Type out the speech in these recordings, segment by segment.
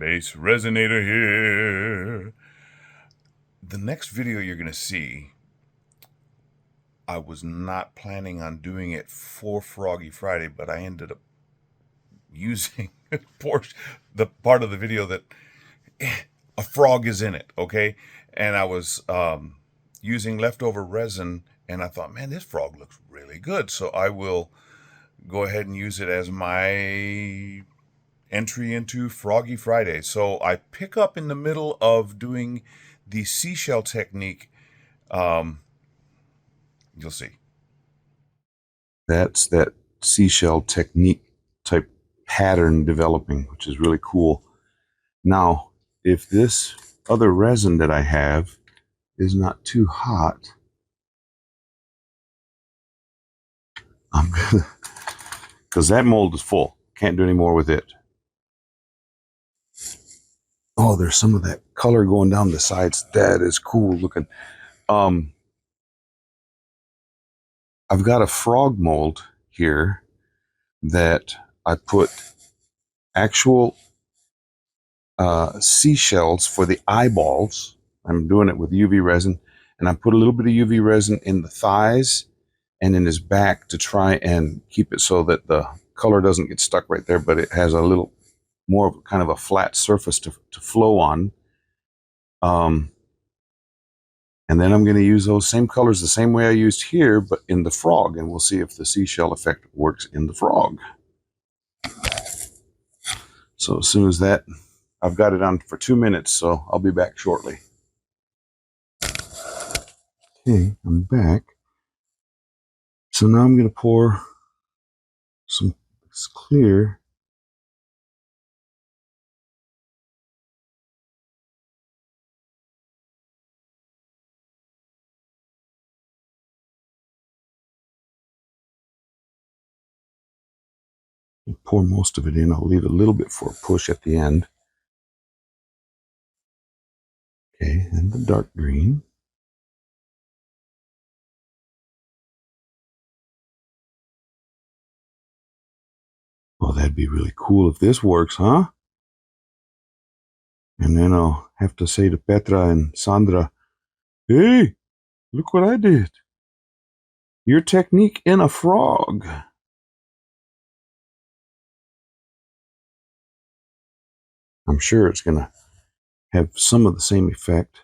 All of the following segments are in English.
BassResinator here. The next video you're going to see, I was not planning on doing it for Froggy Friday, but I ended up using the part of the video that a frog is in it, okay? And I was using leftover resin, and I thought, man, this frog looks really good. So I will go ahead and use it as my entry into Froggy Friday. So I pick up in the middle of doing the seashell technique. You'll see. That's that seashell technique type pattern developing, which is really cool. Now, if this other resin that I have is not too hot, I'm gonna, because that mold is full. Can't do any more with it. Oh, there's some of that color going down the sides. That is cool looking. I've got a frog mold here that I put actual seashells for the eyeballs. I'm doing it with UV resin, and I put a little bit of UV resin in the thighs and in his back to try and keep it so that the color doesn't get stuck right there, but it has a little more of kind of a flat surface to flow on. And then I'm going to use those same colors the same way I used here, but in the frog, and we'll see if the seashell effect works in the frog. So as soon as that, I've got it on for 2 minutes, so I'll be back shortly. Okay, I'm back. So now I'm going to pour some clear. Pour most of it in. I'll leave a little bit for a push at the end. Okay, and the dark green. Well, that'd be really cool if this works, huh? And then I'll have to say to Petra and Sandra, hey, look what I did. Your technique in a frog. I'm sure it's going to have some of the same effect.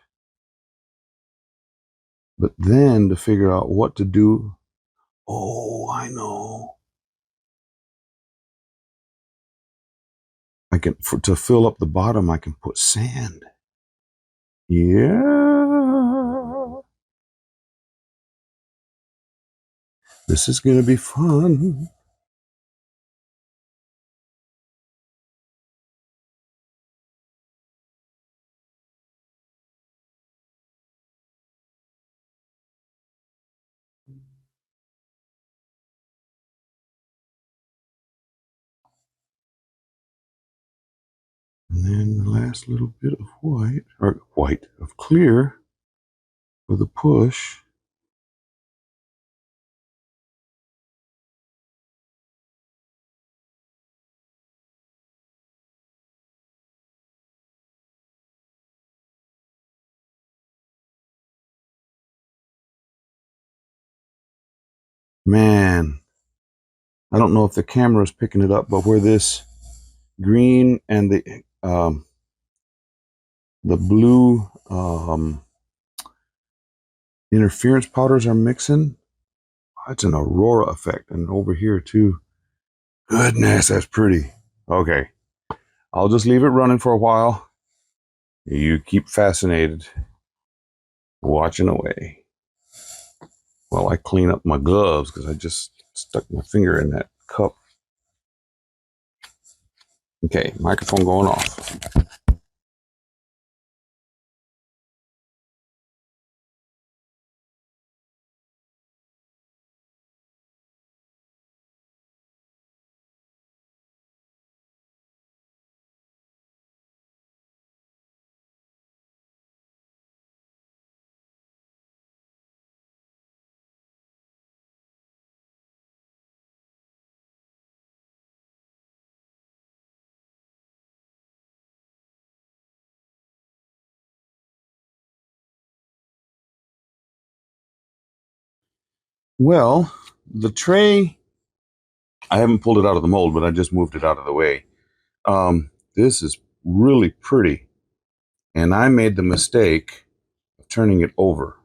But then to figure out what to do, oh, I know. I can, to fill up the bottom, I can put sand. Yeah. This is going to be fun. And then the last little bit of of clear for the push. Man, I don't know if the camera is picking it up, but where this green and the blue interference powders are mixing, it's an aurora effect. And over here too, goodness, that's pretty. Okay, I'll just leave it running for a while. You keep fascinated, watching away while I clean up my gloves because I just stuck my finger in that cup. Okay, microphone going off. Well, the tray, I haven't pulled it out of the mold, but I just moved it out of the way. This is really pretty. And I made the mistake of turning it over.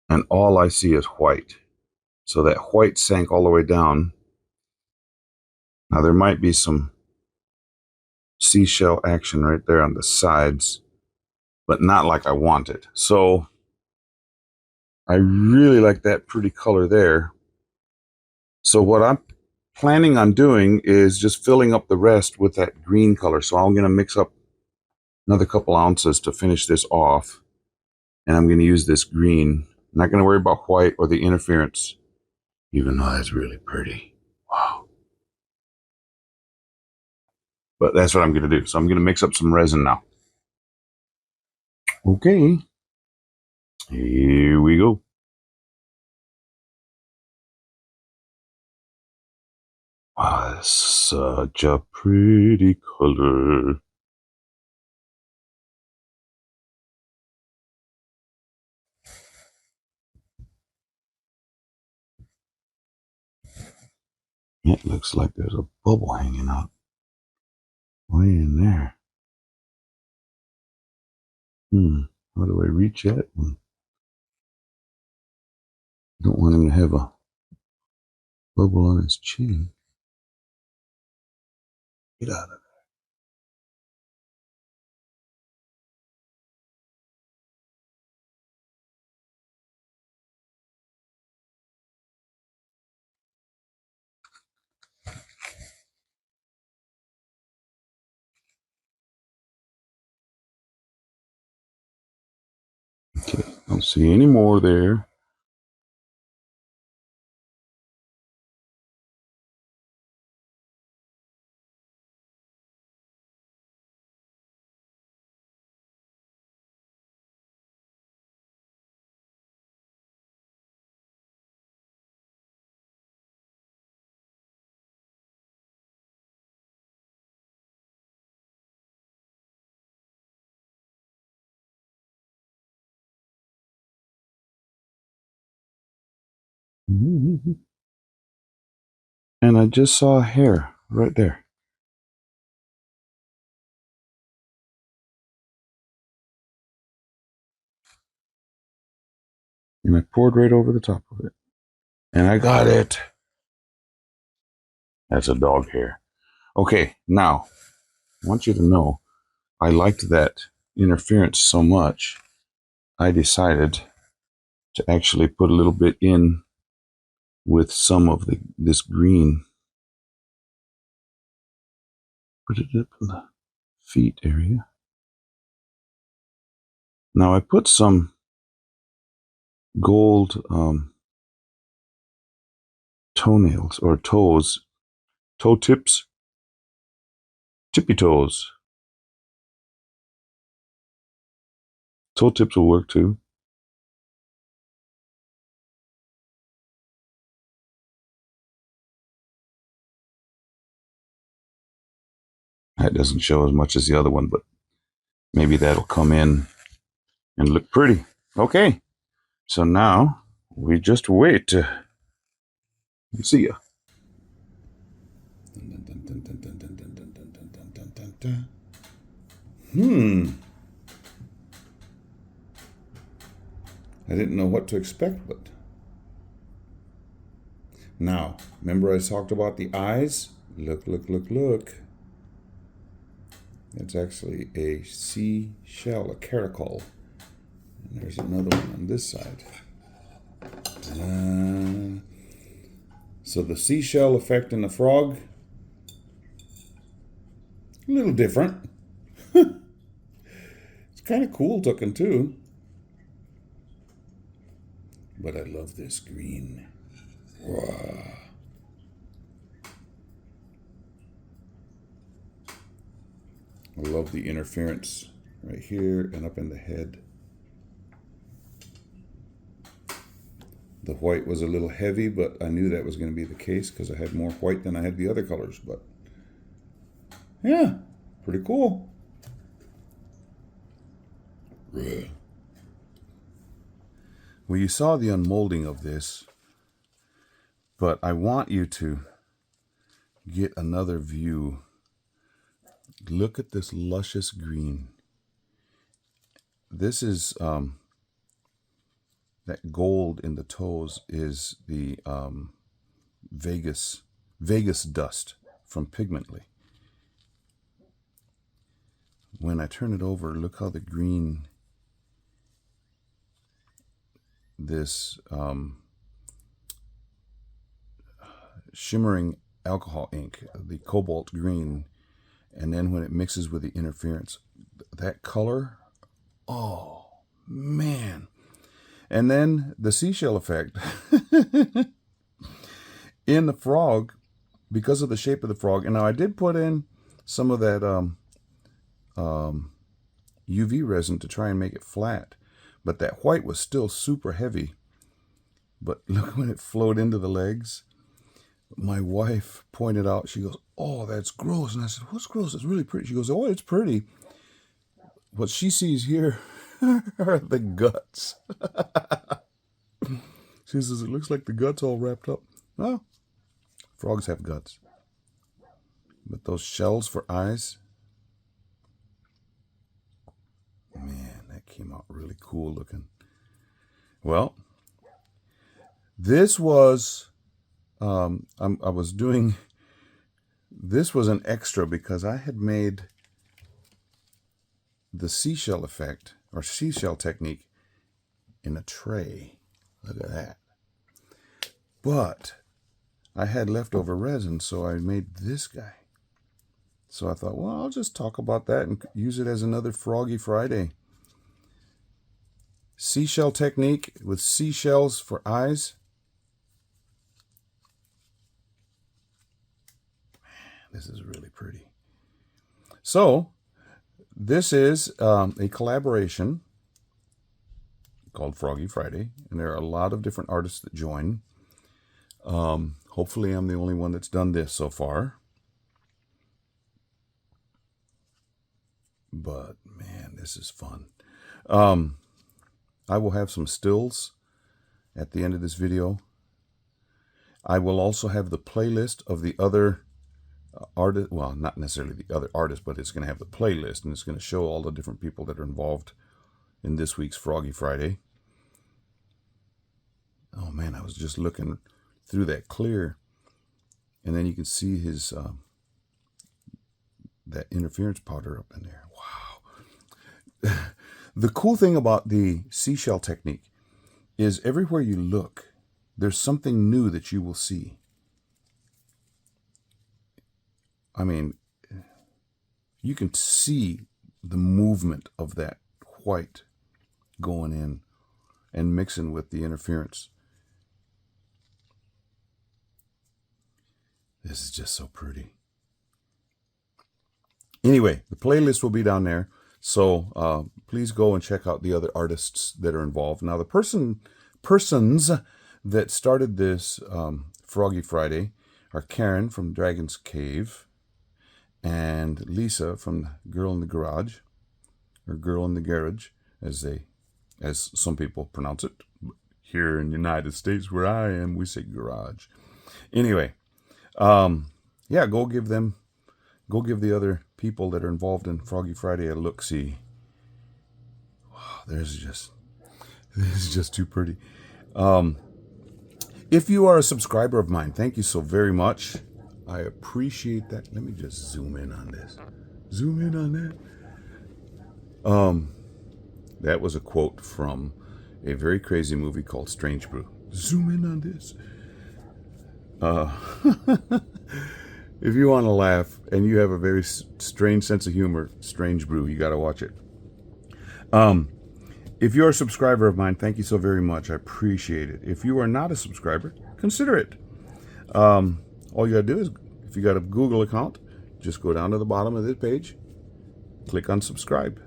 And all I see is white. So that white sank all the way down. Now there might be some seashell action right there on the sides, but not like I want it. So I really like that pretty color there. So what I'm planning on doing is just filling up the rest with that green color. So I'm going to mix up another couple ounces to finish this off. And I'm going to use this green. I'm not going to worry about white or the interference, even though that's really pretty. Wow. But that's what I'm going to do. So I'm going to mix up some resin now. Okay. Here we go. Wow, that's such a pretty color. It looks like there's a bubble hanging out way in there. How do I reach that one? I don't want him to have a bubble on his chin. Get out of there. Okay, don't see any more there. And I just saw a hair right there. And I poured right over the top of it. And I got it. That's a dog hair. Okay, now, I want you to know, I liked that interference so much, I decided to actually put a little bit in with some of this green. Put it up in the feet area. Now I put some gold toenails or toes, toe tips, tippy toes. Toe tips will work too. That doesn't show as much as the other one, but maybe that'll come in and look pretty. Okay, so now we just wait. See ya. I didn't know what to expect, but now, remember I talked about the eyes? Look, look, look, look. It's actually a seashell, a caracal. And there's another one on this side. So the seashell effect in the frog, a little different. It's kind of cool looking too. But I love this green. Wow. I love the interference right here and up in the head. The white was a little heavy, but I knew that was going to be the case because I had more white than I had the other colors. But yeah, pretty cool. Well, you saw the unmolding of this, but I want you to get another view. Look at this luscious green. This is that gold in the toes is the Vegas dust from Pigmently. When I turn it over, look how the green, this shimmering alcohol ink, the cobalt green, and then when it mixes with the interference, that color, oh man. And then the seashell effect in the frog, because of the shape of the frog. And now I did put in some of that UV resin to try and make it flat, but that white was still super heavy. But look when it flowed into the legs. My wife pointed out, she goes, "Oh, that's gross." And I said, "What's gross? It's really pretty." She goes, "Oh, it's pretty." What she sees here are the guts. She says, "It looks like the guts all wrapped up." Well, frogs have guts. But those shells for eyes, man, that came out really cool looking. Well, this was, this was an extra because I had made the seashell effect or seashell technique in a tray. Look at that. But I had leftover resin, so I made this guy. So I thought, well, I'll just talk about that and use it as another Froggy Friday. Seashell technique with seashells for eyes. Man, this is really pretty. So this is a collaboration called Froggy Friday, and there are a lot of different artists that join. Hopefully I'm the only one that's done this so far. But man, this is fun. I will have some stills at the end of this video. I will also have the playlist of the other artist, well, not necessarily the other artist, but it's going to have the playlist, and it's going to show all the different people that are involved in this week's Froggy Friday. Oh man, I was just looking through that clear, and then you can see his that interference powder up in there. Wow. The cool thing about the seashell technique is everywhere you look, there's something new that you will see. I mean, you can see the movement of that white going in and mixing with the interference. This is just so pretty. Anyway, the playlist will be down there, so please go and check out the other artists that are involved. Now, the persons that started this Froggy Friday are Karen from Dragon's Cave and Lisa from Girl in the Garage, or Girl in the Garage, as some people pronounce it. Here in the United States, where I am, we say garage. Anyway, yeah, go give the other people that are involved in Froggy Friday a look-see. Wow, this is just too pretty. If you are a subscriber of mine, thank you so very much. I appreciate that. Let me just zoom in on this. Zoom in on that. That was a quote from a very crazy movie called Strange Brew. Zoom in on this. If you want to laugh and you have a very strange sense of humor, Strange Brew, you got to watch it. If you're a subscriber of mine, thank you so very much. I appreciate it. If you are not a subscriber, consider it. All you got to do is, if you got a Google account, just go down to the bottom of this page, click on subscribe,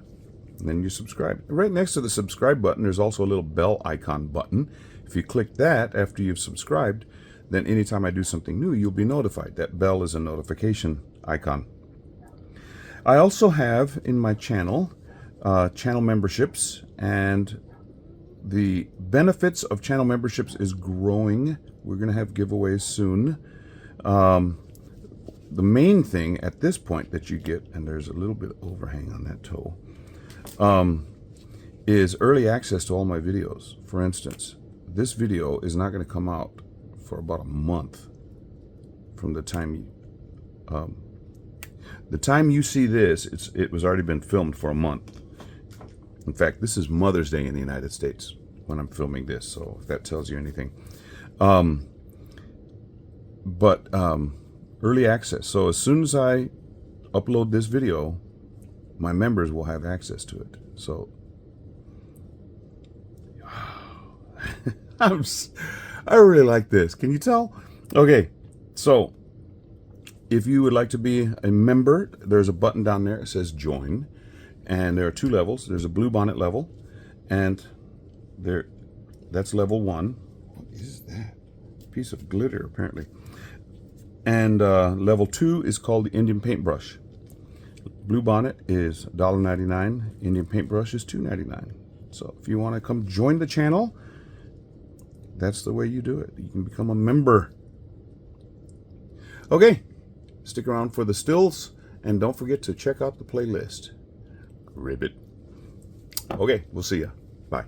and then you subscribe. Right next to the subscribe button, there's also a little bell icon button. If you click that after you've subscribed, then anytime I do something new, you'll be notified. That bell is a notification icon. I also have in my channel, channel memberships and the benefits of channel memberships is growing. We're going to have giveaways soon. The main thing at this point that you get, and there's a little bit of overhang on that toe, is early access to all my videos. For instance, this video is not going to come out for about a month from the time you see this. It was already been filmed for a month. In fact, this is Mother's Day in the United States when I'm filming this, so if that tells you anything. Early access. So as soon as I upload this video, my members will have access to it. So I really like this. Can you tell? Okay, so if you would like to be a member, there's a button down there. It says join. And there are 2 levels. There's a blue bonnet level, and that's level 1. What is that? Piece of glitter, apparently. And level 2 is called the Indian paintbrush. Blue bonnet is $1.99. Indian paintbrush is $2.99. So if you want to come join the channel, that's the way you do it. You can become a member. Okay, stick around for the stills, and don't forget to check out the playlist. Ribbit. Okay, we'll see ya. Bye.